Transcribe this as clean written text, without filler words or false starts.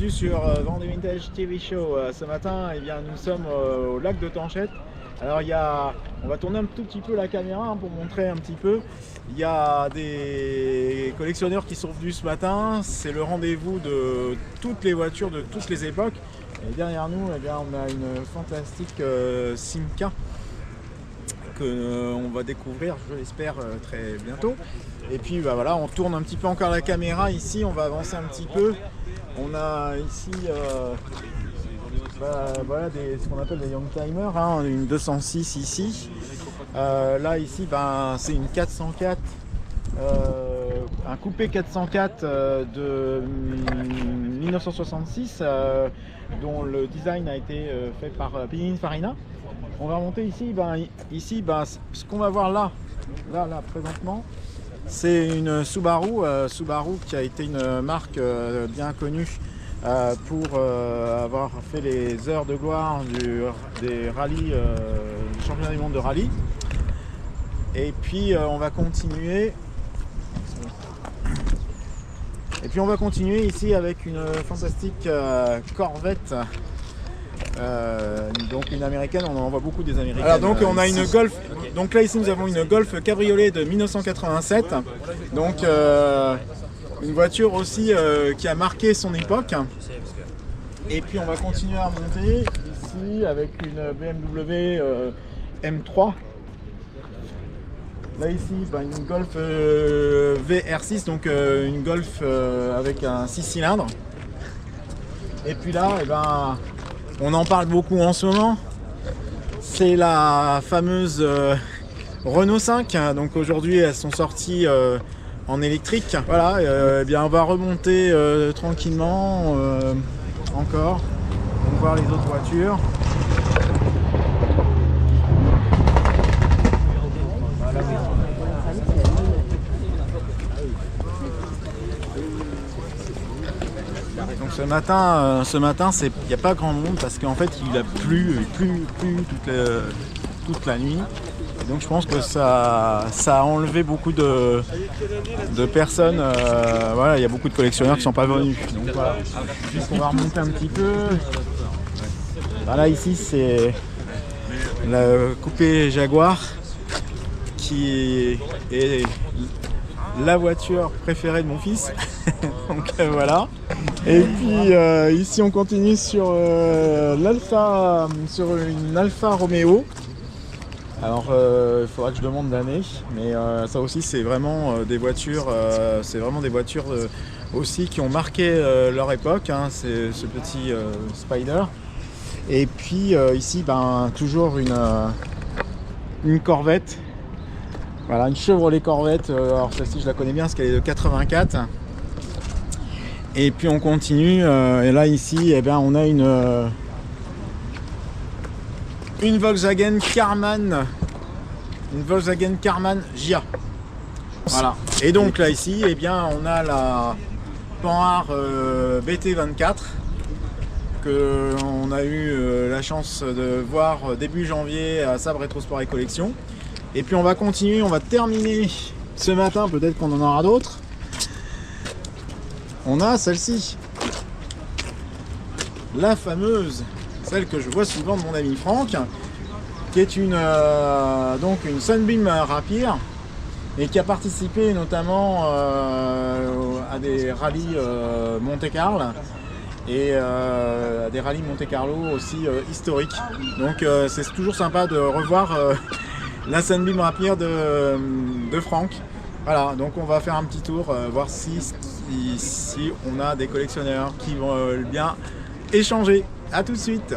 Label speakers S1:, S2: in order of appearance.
S1: bienvenue sur Vendée Vintage TV Show. Ce matin, eh bien, nous sommes au lac de Tanchette. Alors on va tourner un tout petit peu la caméra pour montrer un petit peu. Il y a des collectionneurs qui sont venus ce matin. C'est le rendez-vous de toutes les voitures de toutes les époques. Et derrière nous, eh bien, on a une fantastique Simca qu'on va découvrir, je l'espère, très bientôt. Et puis voilà, on tourne un petit peu encore la caméra ici, on va avancer un petit peu. On a ici voilà, ce qu'on appelle des Youngtimers, hein, une 206 ici. Là ici, c'est une 404, un coupé 404 de 1966, dont le design a été fait par Pininfarina. On va remonter ici, ce qu'on va voir là présentement, c'est une Subaru, qui a été une marque bien connue pour avoir fait les heures de gloire des rallyes, du championnat du monde de rallye. Et puis on va continuer. Ici avec une fantastique Corvette. Donc une américaine, on en voit beaucoup des américaines. Alors donc on a une Golf, donc là ici nous avons une Golf cabriolet de 1987, donc une voiture aussi qui a marqué son époque. Et puis on va continuer à monter ici avec une BMW M3. Là ici une Golf VR6, donc une Golf avec un 6 cylindres. Et puis là on en parle beaucoup en ce moment, c'est la fameuse Renault 5, donc aujourd'hui elles sont sorties en électrique. Voilà, on va remonter tranquillement encore, donc voir les autres voitures. Donc ce matin, il n'y a pas grand monde parce qu'en fait il a plu toute la nuit. Et donc je pense que ça a enlevé beaucoup de personnes. Voilà, il y a beaucoup de collectionneurs qui ne sont pas venus. Donc voilà, on va remonter un petit peu. Voilà, ici c'est le coupé Jaguar qui est la voiture préférée de mon fils. Donc voilà. Et puis ici on continue sur l'Alfa, sur une Alfa Romeo. Alors il faudra que je demande l'année, mais ça aussi c'est vraiment des voitures, aussi qui ont marqué leur époque, hein, c'est ce petit Spider. Et puis ici toujours une Corvette. Voilà, une Chevrolet Corvette. Alors celle-ci je la connais bien parce qu'elle est de 84. Et puis on continue, et là ici on a une Volkswagen Karmann, Gia. Voilà. Et donc là ici on a la Panhard BT24 que on a eu la chance de voir début janvier à Sabre Rétro Sport et Collection. Et puis on va continuer, on va terminer ce matin, peut-être qu'on en aura d'autres. On a celle-ci, la fameuse, celle que je vois souvent de mon ami Franck, qui est une Sunbeam Rapier et qui a participé notamment à des rallyes Monte-Carlo et à des rallyes Monte-Carlo aussi historiques. Donc c'est toujours sympa de revoir la Sunbeam Rapier de Franck. Voilà, donc on va faire un petit tour, voir si on a des collectionneurs qui vont bien échanger. A tout de suite.